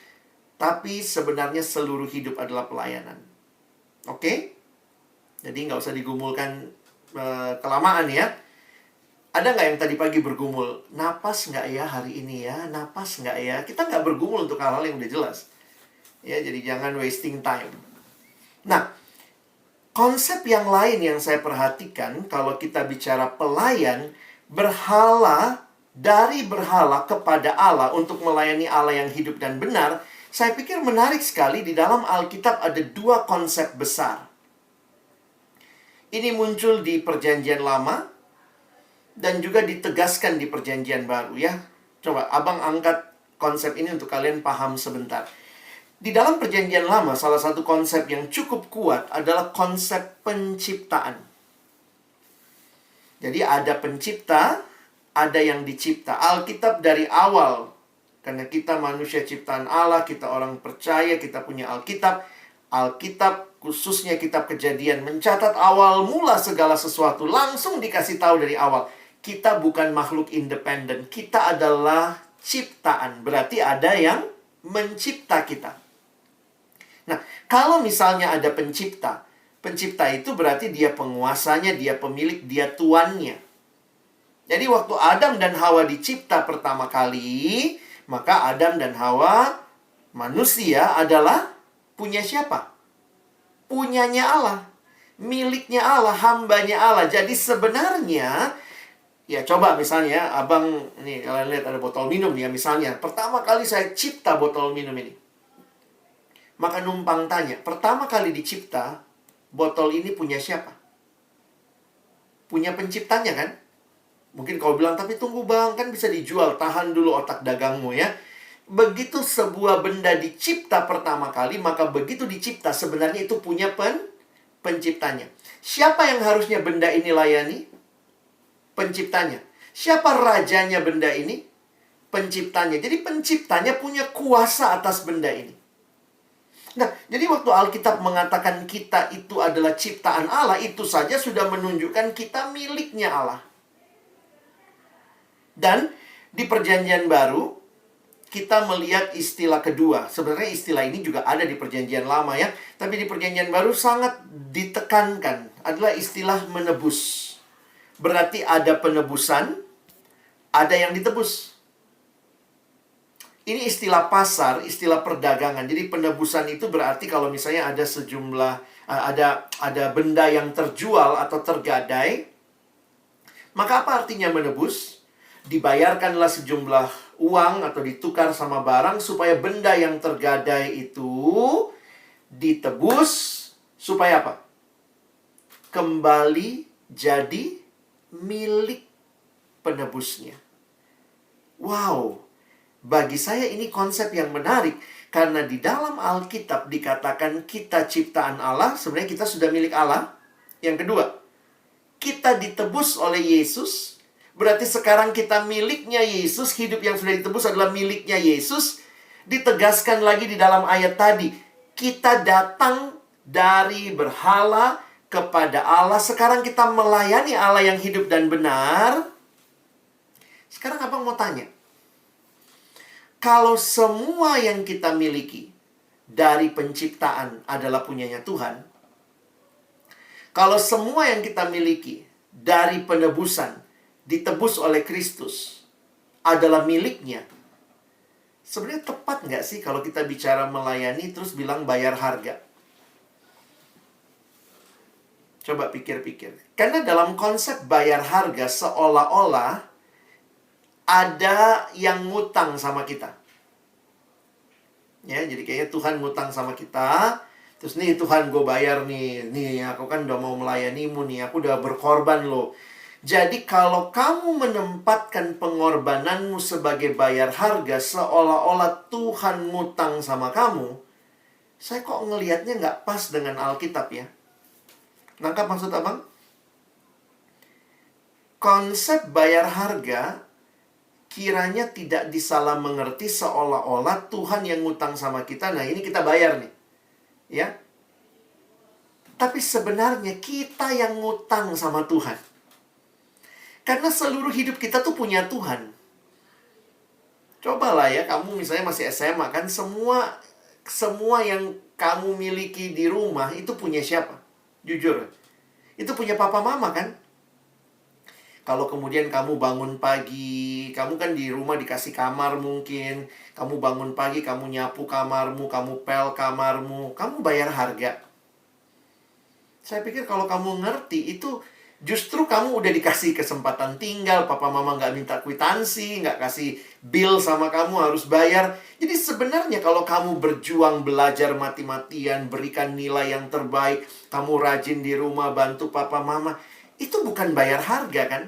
Tapi sebenarnya seluruh hidup adalah pelayanan. Oke? Jadi nggak usah digumulkan kelamaan ya. Ada nggak yang tadi pagi bergumul? Napas nggak ya hari ini ya? Napas nggak ya? Kita nggak bergumul untuk hal-hal yang udah jelas. Ya, jadi jangan wasting time. Nah, konsep yang lain yang saya perhatikan kalau kita bicara pelayan, berhala, dari berhala kepada Allah untuk melayani Allah yang hidup dan benar, saya pikir menarik sekali di dalam Alkitab ada dua konsep besar. Ini muncul di Perjanjian Lama dan juga ditegaskan di Perjanjian Baru ya. Coba abang angkat konsep ini untuk kalian paham sebentar. Di dalam Perjanjian Lama, salah satu konsep yang cukup kuat adalah konsep penciptaan. Jadi ada pencipta, ada yang dicipta. Alkitab dari awal, karena kita manusia ciptaan Allah, kita orang percaya, kita punya Alkitab. Alkitab, khususnya kitab Kejadian, mencatat awal mula segala sesuatu. Langsung dikasih tahu dari awal. Kita bukan makhluk independen. Kita adalah ciptaan. Berarti ada yang mencipta kita. Nah, kalau misalnya ada pencipta, pencipta itu berarti dia penguasanya, dia pemilik, dia tuannya. Jadi waktu Adam dan Hawa dicipta pertama kali, maka Adam dan Hawa, manusia adalah punya siapa? Punyanya Allah. Miliknya Allah, hambanya Allah. Jadi sebenarnya, ya coba misalnya, abang, nih kalian lihat ada botol minum ya misalnya. Pertama kali saya cipta botol minum ini. Maka numpang tanya, pertama kali dicipta, botol ini punya siapa? Punya penciptanya kan? Mungkin kau bilang, tapi tunggu bang, kan bisa dijual. Tahan dulu otak dagangmu ya. Begitu sebuah benda dicipta pertama kali, maka begitu dicipta sebenarnya itu punya penciptanya. Siapa yang harusnya benda ini layani? Penciptanya. Siapa rajanya benda ini? Penciptanya. Jadi penciptanya punya kuasa atas benda ini. Nah, jadi waktu Alkitab mengatakan kita itu adalah ciptaan Allah, itu saja sudah menunjukkan kita miliknya Allah. Dan di Perjanjian Baru, kita melihat istilah kedua. Sebenarnya istilah ini juga ada di Perjanjian Lama ya. Tapi di Perjanjian Baru sangat ditekankan. Adalah istilah menebus. Berarti ada penebusan, ada yang ditebus. Ini istilah pasar, istilah perdagangan. Jadi penebusan itu berarti kalau misalnya ada sejumlah, ada benda yang terjual atau tergadai. Maka apa artinya menebus? Dibayarkanlah sejumlah uang atau ditukar sama barang supaya benda yang tergadai itu ditebus supaya apa? Kembali jadi milik penebusnya. Wow, bagi saya ini konsep yang menarik karena di dalam Alkitab dikatakan kita ciptaan Allah, sebenarnya kita sudah milik Allah. Yang kedua, kita ditebus oleh Yesus. Berarti sekarang kita miliknya Yesus, hidup yang sudah ditebus adalah miliknya Yesus. Ditegaskan lagi di dalam ayat tadi, kita datang dari berhala kepada Allah. Sekarang kita melayani Allah yang hidup dan benar. Sekarang abang mau tanya, kalau semua yang kita miliki dari penciptaan adalah punyanya Tuhan, Kalau semua yang kita miliki dari penebusan ditebus oleh Kristus adalah miliknya, sebenarnya tepat nggak sih kalau kita bicara melayani terus bilang bayar harga? Coba pikir-pikir. Karena dalam konsep bayar harga seolah-olah ada yang ngutang sama kita. Ya, jadi kayaknya Tuhan ngutang sama kita. Terus nih Tuhan gue bayar nih. Nih aku kan udah mau melayanimu nih. Aku udah berkorban loh. Jadi kalau kamu menempatkan pengorbananmu sebagai bayar harga seolah-olah Tuhan ngutang sama kamu, saya kok ngelihatnya nggak pas dengan Alkitab ya. Nangkap maksud abang? Konsep bayar harga kiranya tidak disalah mengerti seolah-olah Tuhan yang ngutang sama kita. Nah ini kita bayar nih. Ya. Tapi sebenarnya kita yang ngutang sama Tuhan. Karena seluruh hidup kita tuh punya Tuhan. Cobalah ya, kamu misalnya masih SMA kan, semua yang kamu miliki di rumah itu punya siapa? Jujur. Itu punya papa mama kan? Kalau kemudian kamu bangun pagi, kamu kan di rumah dikasih kamar mungkin. Kamu bangun pagi, kamu nyapu kamarmu, kamu pel kamarmu, kamu bayar harga. Saya pikir kalau kamu ngerti itu, justru kamu udah dikasih kesempatan tinggal. Papa mama nggak minta kwitansi, nggak kasih bill sama kamu, harus bayar. Jadi sebenarnya kalau kamu berjuang belajar mati-matian, berikan nilai yang terbaik, kamu rajin di rumah, bantu papa mama, itu bukan bayar harga kan?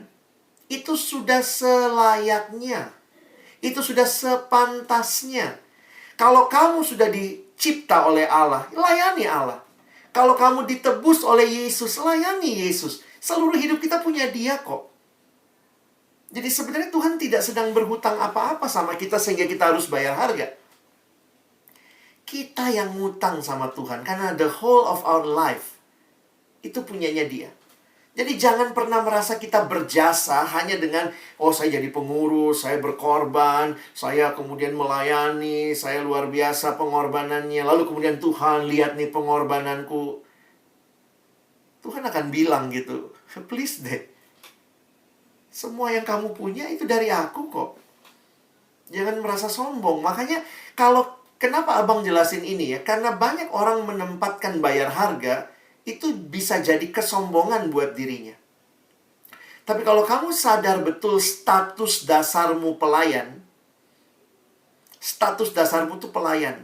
Itu sudah selayaknya. Itu sudah sepantasnya. Kalau kamu sudah dicipta oleh Allah, layani Allah. Kalau kamu ditebus oleh Yesus, layani Yesus. Seluruh hidup kita punya Dia kok. Jadi sebenarnya Tuhan tidak sedang berhutang apa-apa sama kita sehingga kita harus bayar harga. Kita yang ngutang sama Tuhan karena the whole of our life itu punyanya Dia. Jadi jangan pernah merasa kita berjasa hanya dengan, oh saya jadi pengurus, saya berkorban, saya kemudian melayani, saya luar biasa pengorbanannya. Lalu kemudian Tuhan, lihat nih pengorbananku. Tuhan akan bilang gitu, please deh. Semua yang kamu punya itu dari aku kok. Jangan merasa sombong. Makanya kenapa abang jelasin ini ya? Karena banyak orang menempatkan bayar harga itu bisa jadi kesombongan buat dirinya. Tapi kalau kamu sadar betul status dasarmu pelayan, status dasarmu itu pelayan.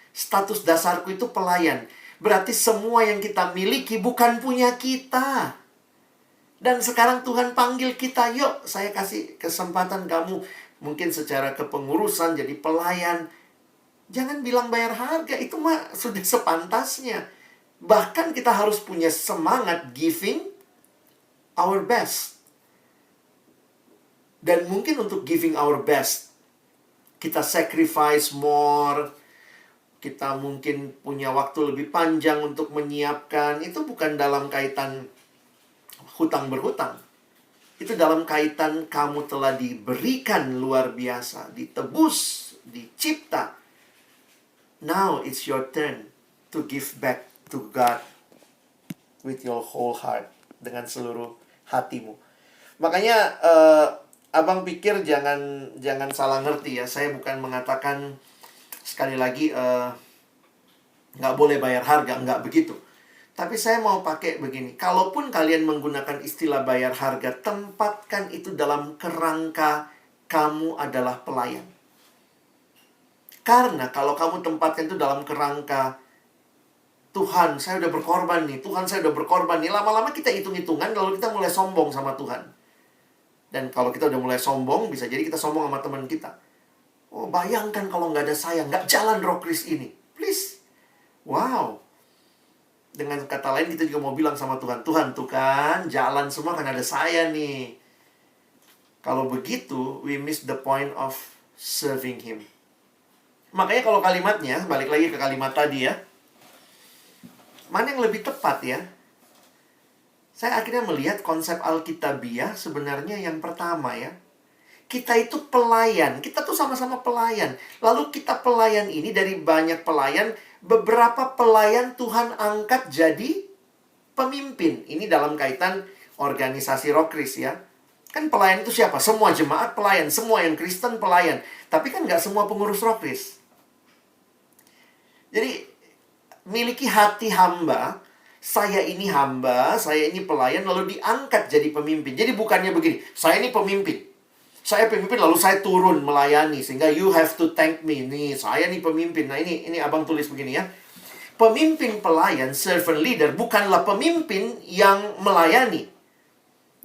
Status dasarku itu pelayan. Berarti semua yang kita miliki bukan punya kita. Dan sekarang Tuhan panggil kita, yuk saya kasih kesempatan kamu mungkin secara kepengurusan jadi pelayan. Jangan bilang bayar harga, itu mah sudah sepantasnya. Bahkan kita harus punya semangat giving our best. Dan mungkin untuk giving our best, kita sacrifice more. Kita mungkin punya waktu lebih panjang untuk menyiapkan. Itu bukan dalam kaitan hutang berhutang. Itu dalam kaitan kamu telah diberikan luar biasa. Ditebus, dicipta. Now it's your turn to give back to God with your whole heart, dengan seluruh hatimu. Makanya abang pikir jangan salah ngerti ya. Saya bukan mengatakan sekali lagi nggak boleh bayar harga, nggak begitu. Tapi saya mau pakai begini. Kalaupun kalian menggunakan istilah bayar harga, tempatkan itu dalam kerangka kamu adalah pelayan. Karena kalau kamu tempatkan itu dalam kerangka Tuhan, saya udah berkorban nih. Tuhan, saya udah berkorban nih. Lama-lama kita hitung-hitungan, lalu kita mulai sombong sama Tuhan. Dan kalau kita udah mulai sombong, bisa jadi kita sombong sama teman kita. Oh, bayangkan kalau nggak ada saya, nggak jalan Roh Kris ini. Please. Wow. Dengan kata lain, kita juga mau bilang sama Tuhan, Tuhan, tuh kan, jalan semua kan ada saya nih. Kalau begitu, we miss the point of serving Him. Makanya kalau kalimatnya, balik lagi ke kalimat tadi ya. Mana yang lebih tepat ya? Saya akhirnya melihat konsep Alkitabiah sebenarnya yang pertama ya. Kita itu pelayan. Kita tuh sama-sama pelayan. Lalu kita pelayan ini dari banyak pelayan. Beberapa pelayan Tuhan angkat jadi Pemimpin, ini dalam kaitan organisasi Rokris ya. Kan pelayan itu siapa? Semua jemaat pelayan, semua yang Kristen pelayan. Tapi kan nggak semua pengurus Rokris. Jadi, miliki hati hamba, saya ini hamba, saya ini pelayan, lalu diangkat jadi pemimpin. Jadi bukannya begini, saya ini pemimpin. Saya pemimpin lalu saya turun melayani, sehingga you have to thank me. Nih, saya nih pemimpin. Nah, ini abang tulis begini ya. Pemimpin pelayan, servant leader, bukanlah pemimpin yang melayani,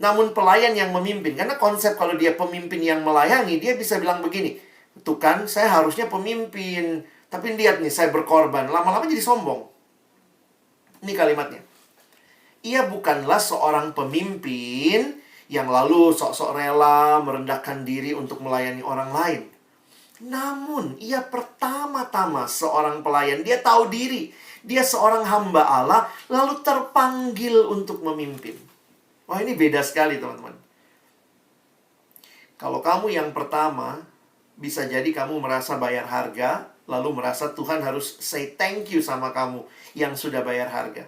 namun pelayan yang memimpin. Karena konsep kalau dia pemimpin yang melayani, dia bisa bilang begini, tuh kan, saya harusnya pemimpin, tapi lihat nih, saya berkorban. Lama-lama jadi sombong. Ini kalimatnya. Ia bukanlah seorang pemimpin yang lalu sok-sok rela merendahkan diri untuk melayani orang lain. Namun, ia pertama-tama seorang pelayan. Dia tahu diri. Dia seorang hamba Allah, lalu terpanggil untuk memimpin. Wah, ini beda sekali, teman-teman. Kalau kamu yang pertama, bisa jadi kamu merasa bayar harga, lalu merasa Tuhan harus say thank you sama kamu yang sudah bayar harga.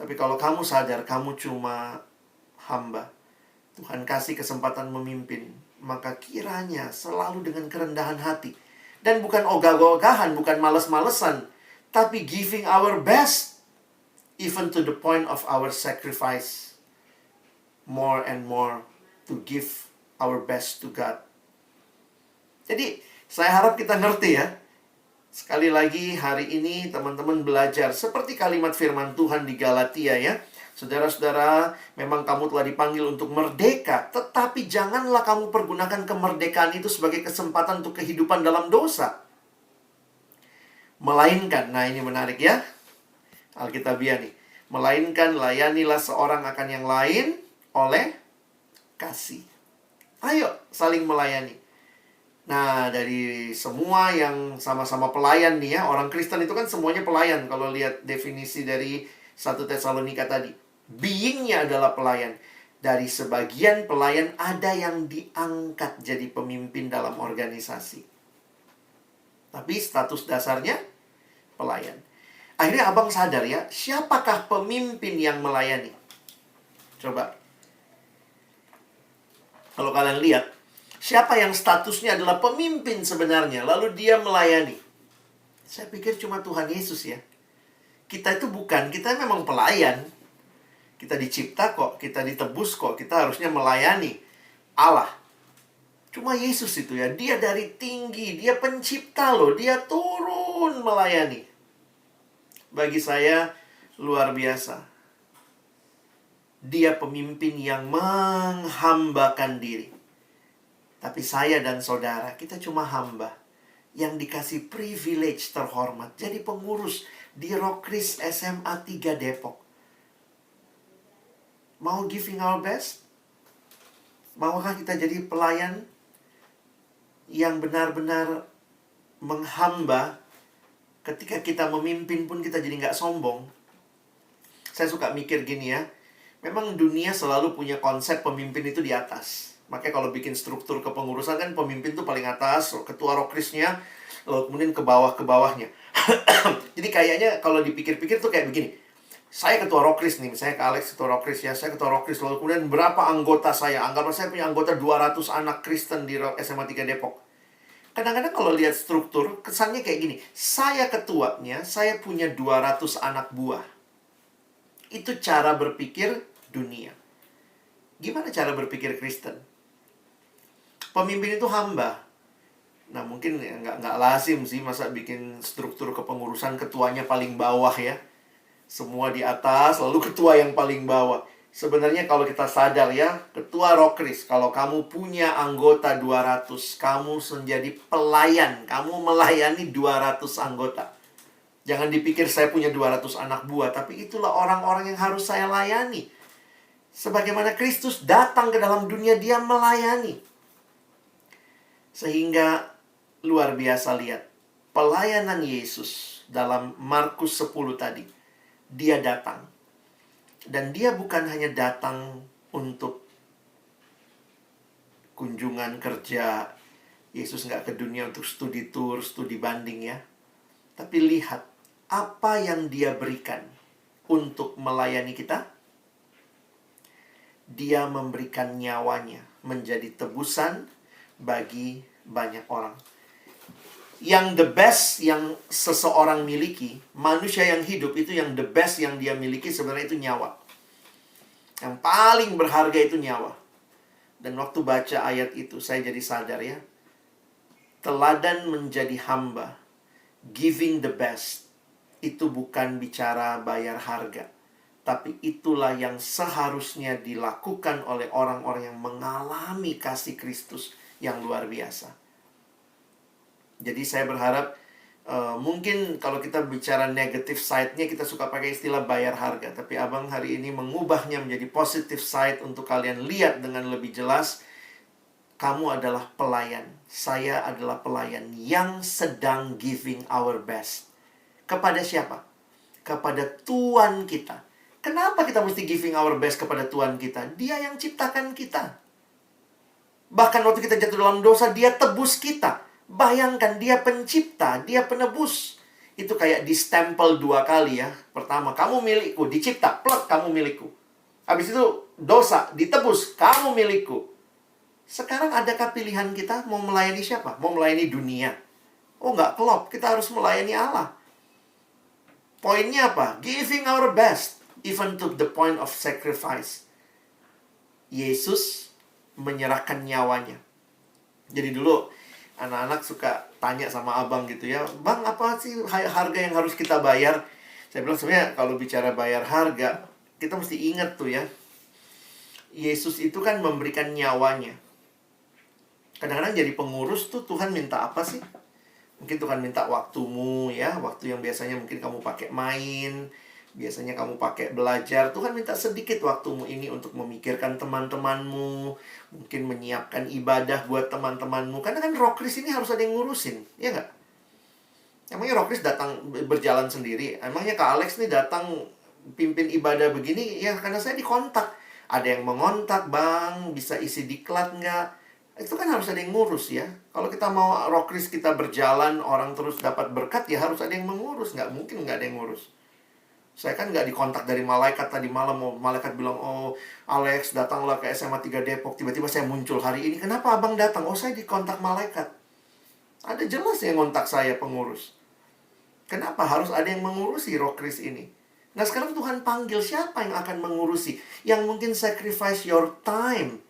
Tapi kalau kamu sadar kamu cuma hamba, Tuhan kasih kesempatan memimpin, maka kiranya selalu dengan kerendahan hati. Dan bukan ogah-ogahan, bukan males-malesan, tapi giving our best, even to the point of our sacrifice. More and more to give our best to God. Jadi, saya harap kita ngerti ya. Sekali lagi, hari ini teman-teman belajar seperti kalimat firman Tuhan di Galatia ya. Saudara-saudara, memang kamu telah dipanggil untuk merdeka, tetapi janganlah kamu pergunakan kemerdekaan itu sebagai kesempatan untuk kehidupan dalam dosa. Melainkan, nah ini menarik ya, Alkitabiah nih. Melainkan layanilah seorang akan yang lain oleh kasih. Ayo saling melayani. Nah, dari semua yang sama-sama pelayan nih ya, orang Kristen itu kan semuanya pelayan kalau lihat definisi dari 1 Tesalonika tadi. Being-nya adalah pelayan. Dari sebagian pelayan ada yang diangkat jadi pemimpin dalam organisasi. Tapi status dasarnya pelayan. Akhirnya abang sadar ya, siapakah pemimpin yang melayani? Coba. Kalau kalian lihat, siapa yang statusnya adalah pemimpin sebenarnya, lalu dia melayani? Saya pikir cuma Tuhan Yesus ya. Kita itu bukan, kita memang pelayan. Kita dicipta kok, kita ditebus kok, kita harusnya melayani Allah. Cuma Yesus itu ya, dia dari tinggi, dia pencipta loh, dia turun melayani. Bagi saya, luar biasa. Dia pemimpin yang menghambakan diri. Tapi saya dan saudara, kita cuma hamba yang dikasih privilege terhormat. Jadi pengurus di Rokris SMA 3 Depok. Mau giving our best? Maukah kita jadi pelayan yang benar-benar menghamba? Ketika kita memimpin pun kita jadi nggak sombong. Saya suka mikir gini ya. Memang dunia selalu punya konsep pemimpin itu di atas. Makanya kalau bikin struktur kepengurusan kan pemimpin itu paling atas, ketua Rokrisnya, lalu kemudian ke bawah-ke-bawahnya. Jadi kayaknya kalau dipikir-pikir tuh kayak begini. Saya ketua Rokris nih, misalnya ke Alex ketua Rokris ya, saya ketua Rokris, lalu kemudian berapa anggota saya? Anggaplah saya punya anggota 200 anak Kristen di SMA 3 Depok. Kadang-kadang kalau lihat struktur, kesannya kayak gini. Saya ketuanya, saya punya 200 anak buah. Itu cara berpikir dunia. Gimana cara berpikir Kristen? Pemimpin itu hamba. Nah mungkin ya, nggak lazim sih masa bikin struktur kepengurusan ketuanya paling bawah ya. Semua di atas, lalu ketua yang paling bawah. Sebenarnya kalau kita sadar ya, ketua Rokris, kalau kamu punya anggota 200, kamu menjadi pelayan. Kamu melayani 200 anggota. Jangan dipikir saya punya 200 anak buah, tapi itulah orang-orang yang harus saya layani. Sebagaimana Kristus datang ke dalam dunia, dia melayani. Sehingga luar biasa lihat. Pelayanan Yesus dalam Markus 10 tadi. Dia datang. Dan dia bukan hanya datang untuk kunjungan kerja. Yesus nggak ke dunia untuk studi tour, studi banding ya. Tapi lihat, apa yang dia berikan untuk melayani kita? Dia memberikan nyawanya menjadi tebusan bagi banyak orang. Yang the best yang seseorang miliki, manusia yang hidup itu yang the best yang dia miliki sebenarnya itu nyawa. Yang paling berharga itu nyawa. Dan waktu baca ayat itu saya jadi sadar ya, teladan menjadi hamba, giving the best, itu bukan bicara bayar harga. Tapi itulah yang seharusnya dilakukan oleh orang-orang yang mengalami kasih Kristus yang luar biasa. Jadi saya berharap mungkin kalau kita bicara negative side-nya kita suka pakai istilah bayar harga. Tapi Abang hari ini mengubahnya menjadi positive side untuk kalian lihat dengan lebih jelas. Kamu adalah pelayan. Saya adalah pelayan yang sedang giving our best. Kepada siapa? Kepada Tuhan kita. Kenapa kita mesti giving our best kepada Tuhan kita? Dia yang ciptakan kita. Bahkan waktu kita jatuh dalam dosa, Dia tebus kita. Bayangkan, Dia pencipta, Dia penebus. Itu kayak distempel 2 kali ya. Pertama, kamu milikku, dicipta, plek, kamu milikku. Habis itu, dosa, ditebus, kamu milikku. Sekarang adakah pilihan kita mau melayani siapa? Mau melayani dunia? Oh, nggak klop, kita harus melayani Allah. Poinnya apa? Giving our best. Even to the point of sacrifice. Yesus menyerahkan nyawanya. Jadi dulu anak-anak suka tanya sama abang gitu ya, Bang, apa sih harga yang harus kita bayar? Saya bilang sebenarnya kalau bicara bayar harga, kita mesti ingat tuh ya, Yesus itu kan memberikan nyawanya. Kadang-kadang jadi pengurus tuh Tuhan minta apa sih? Mungkin Tuhan minta waktumu ya, waktu yang biasanya mungkin kamu pakai main, biasanya kamu pakai belajar. Tuhan minta sedikit waktumu ini untuk memikirkan teman-temanmu, mungkin menyiapkan ibadah buat teman-temanmu. Karena kan Rockris ini harus ada yang ngurusin, ya nggak? Emangnya Rockris datang berjalan sendiri? Emangnya Kak Alex nih datang pimpin ibadah begini? Ya karena saya dikontak. Ada yang mengontak, Bang, bisa isi diklat nggak? Itu kan harus ada yang ngurus ya. Kalau kita mau Rockris kita berjalan, orang terus dapat berkat, ya harus ada yang mengurus. Nggak mungkin nggak ada yang ngurus. Saya kan nggak dikontak dari malaikat tadi malam. Malaikat bilang, oh Alex datanglah ke SMA 3 Depok. Tiba-tiba saya muncul hari ini. Kenapa abang datang? Oh saya dikontak malaikat. Ada jelas yang ngontak saya pengurus. Kenapa harus ada yang mengurusi Rockris ini? Nah sekarang Tuhan panggil siapa yang akan mengurusi? Yang mungkin sacrifice your time.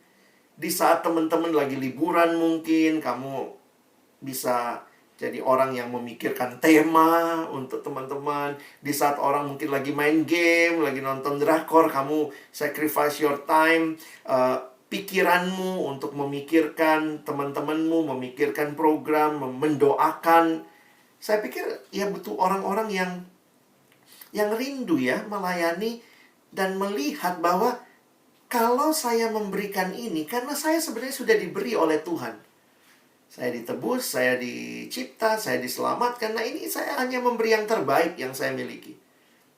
Di saat teman-teman lagi liburan mungkin kamu bisa jadi orang yang memikirkan tema untuk teman-teman. Di saat orang mungkin lagi main game, lagi nonton drakor, kamu sacrifice your time, pikiranmu untuk memikirkan teman-temanmu, memikirkan program, mendoakan. Saya pikir ya butuh orang-orang yang rindu ya melayani dan melihat bahwa kalau saya memberikan ini, karena saya sebenarnya sudah diberi oleh Tuhan. Saya ditebus, saya dicipta, saya diselamatkan. Nah ini saya hanya memberi yang terbaik yang saya miliki.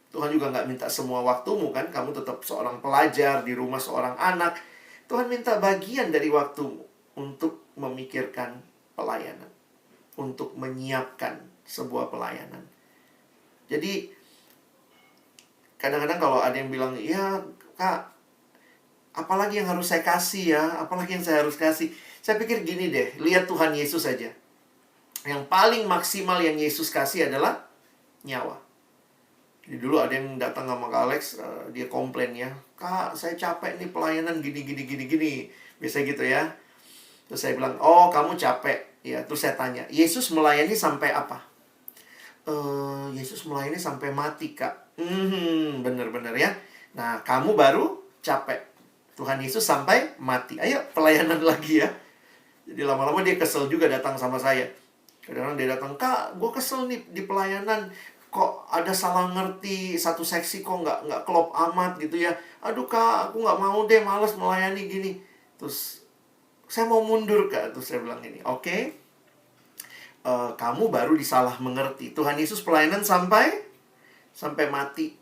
Tuhan juga nggak minta semua waktumu kan. Kamu tetap seorang pelajar, di rumah seorang anak. Tuhan minta bagian dari waktumu untuk memikirkan pelayanan. Untuk menyiapkan sebuah pelayanan. Jadi kadang-kadang kalau ada yang bilang, ya Kak, apalagi yang harus saya kasih ya? Apalagi yang saya harus kasih? Saya pikir gini deh, lihat Tuhan Yesus saja. Yang paling maksimal yang Yesus kasih adalah nyawa. Jadi dulu ada yang datang sama Kak Alex, dia komplain ya, Kak, saya capek nih pelayanan gini. Biasa gitu ya. Terus saya bilang, oh kamu capek. Ya, terus saya tanya, Yesus melayani sampai apa? Yesus melayani sampai mati, Kak. Bener-bener ya. Nah, kamu baru capek. Tuhan Yesus sampai mati. Ayo pelayanan lagi ya. Jadi lama-lama dia kesel juga datang sama saya. Kadang-kadang dia datang, Kak, gue kesel nih di pelayanan. Kok ada salah ngerti, satu seksi kok nggak klop amat gitu ya. Aduh Kak, aku nggak mau deh, males melayani gini. Terus, saya mau mundur Kak. Terus saya bilang gini, oke, kamu baru disalah mengerti. Tuhan Yesus pelayanan sampai mati.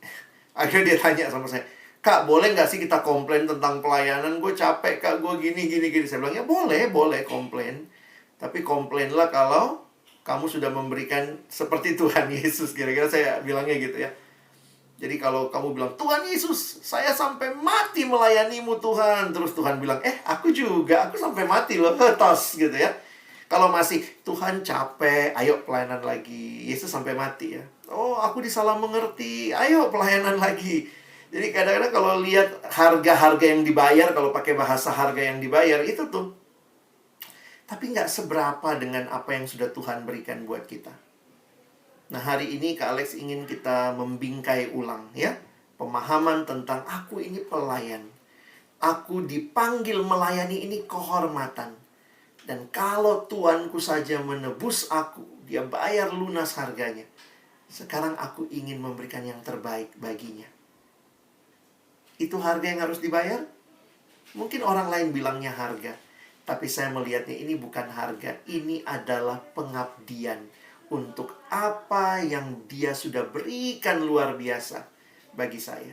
Akhirnya dia tanya sama saya, Kak, boleh nggak sih kita komplain tentang pelayanan? Gue capek, Kak, gue gini. Saya bilang, ya boleh komplain. Tapi komplainlah kalau kamu sudah memberikan seperti Tuhan Yesus. Kira-kira saya bilangnya gitu ya. Jadi kalau kamu bilang, Tuhan Yesus, saya sampai mati melayanimu Tuhan. Terus Tuhan bilang, aku juga, aku sampai mati loh, tos gitu ya. Kalau masih, Tuhan capek, ayo pelayanan lagi. Yesus sampai mati ya. Oh, aku disalah mengerti, ayo pelayanan lagi. Jadi kadang-kadang kalau lihat harga-harga yang dibayar, kalau pakai bahasa harga yang dibayar, itu tuh. Tapi nggak seberapa dengan apa yang sudah Tuhan berikan buat kita. Nah, hari ini Kak Alex ingin kita membingkai ulang ya. Pemahaman tentang aku ini pelayan. Aku dipanggil melayani ini kehormatan. Dan kalau Tuanku saja menebus aku, Dia bayar lunas harganya. Sekarang aku ingin memberikan yang terbaik baginya. Itu harga yang harus dibayar? Mungkin orang lain bilangnya harga. Tapi saya melihatnya ini bukan harga. Ini adalah pengabdian untuk apa yang Dia sudah berikan luar biasa bagi saya.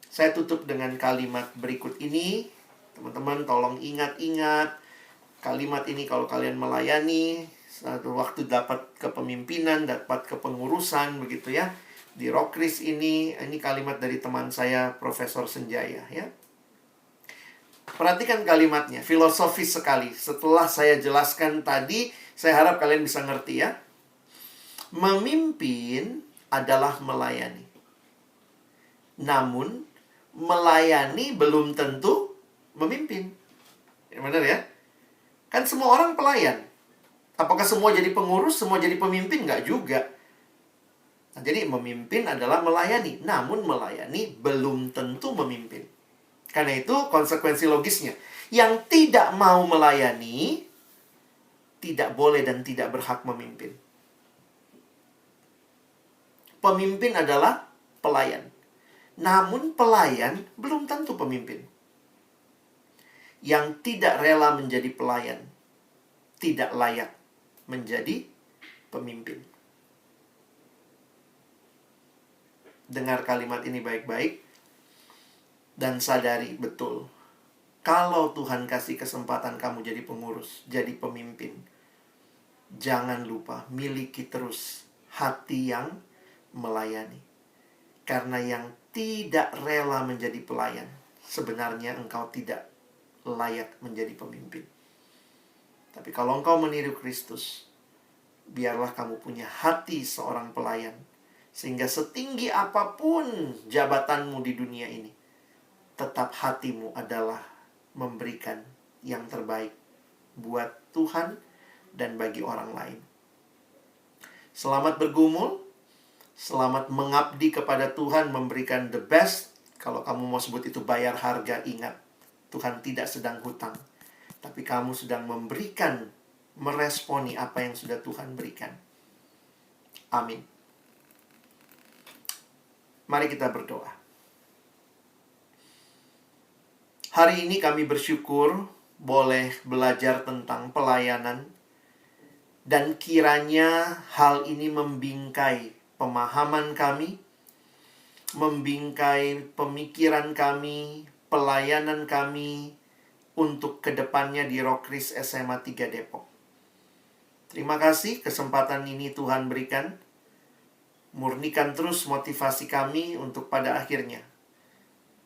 Saya tutup dengan kalimat berikut ini. Teman-teman tolong ingat-ingat kalimat ini kalau kalian melayani. Satu waktu dapat kepemimpinan, dapat kepengurusan begitu ya. Di Rockris ini kalimat dari teman saya Profesor Senjaya ya. Perhatikan kalimatnya, filosofis sekali. Setelah saya jelaskan tadi, saya harap kalian bisa ngerti ya. Memimpin adalah melayani. Namun, melayani belum tentu memimpin. Ya, benar ya? Kan semua orang pelayan. Apakah semua jadi pengurus, semua jadi pemimpin? Nggak juga. Nah, jadi memimpin adalah melayani. Namun melayani belum tentu memimpin. Karena itu konsekuensi logisnya. Yang tidak mau melayani, tidak boleh dan tidak berhak memimpin. Pemimpin adalah pelayan. Namun pelayan belum tentu pemimpin. Yang tidak rela menjadi pelayan, tidak layak menjadi pemimpin. Dengar kalimat ini baik-baik. Dan sadari betul, kalau Tuhan kasih kesempatan kamu jadi pengurus, jadi pemimpin, jangan lupa miliki terus hati yang melayani. Karena yang tidak rela menjadi pelayan, sebenarnya engkau tidak layak menjadi pemimpin. Tapi kalau engkau meniru Kristus, biarlah kamu punya hati seorang pelayan. Sehingga setinggi apapun jabatanmu di dunia ini, tetap hatimu adalah memberikan yang terbaik buat Tuhan dan bagi orang lain. Selamat bergumul, selamat mengabdi kepada Tuhan, memberikan the best. Kalau kamu mau sebut itu bayar harga, ingat, Tuhan tidak sedang hutang. Tapi kamu sedang memberikan, meresponi apa yang sudah Tuhan berikan. Amin. Mari kita berdoa. Hari ini kami bersyukur boleh belajar tentang pelayanan. Dan kiranya hal ini membingkai pemahaman kami, membingkai pemikiran kami, pelayanan kami untuk kedepannya di Rockris SMA 3 Depok. Terima kasih kesempatan ini Tuhan berikan. Murnikan terus motivasi kami untuk pada akhirnya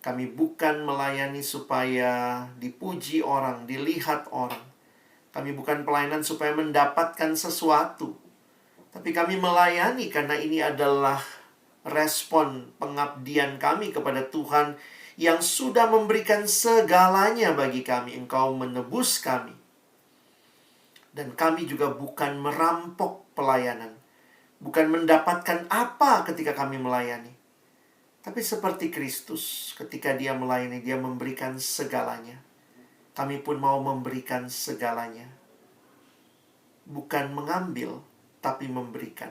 kami bukan melayani supaya dipuji orang, dilihat orang. Kami bukan pelayanan supaya mendapatkan sesuatu. Tapi kami melayani karena ini adalah respon pengabdian kami kepada Tuhan yang sudah memberikan segalanya bagi kami. Engkau menebus kami. Dan kami juga bukan merampok pelayanan. Bukan mendapatkan apa ketika kami melayani. Tapi seperti Kristus, ketika Dia melayani, Dia memberikan segalanya. Kami pun mau memberikan segalanya. Bukan mengambil, tapi memberikan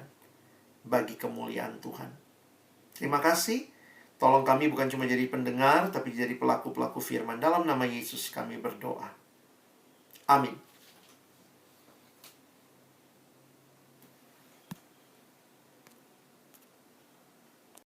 bagi kemuliaan Tuhan. Terima kasih. Tolong kami bukan cuma jadi pendengar, tapi jadi pelaku-pelaku firman. Dalam nama Yesus kami berdoa. Amin.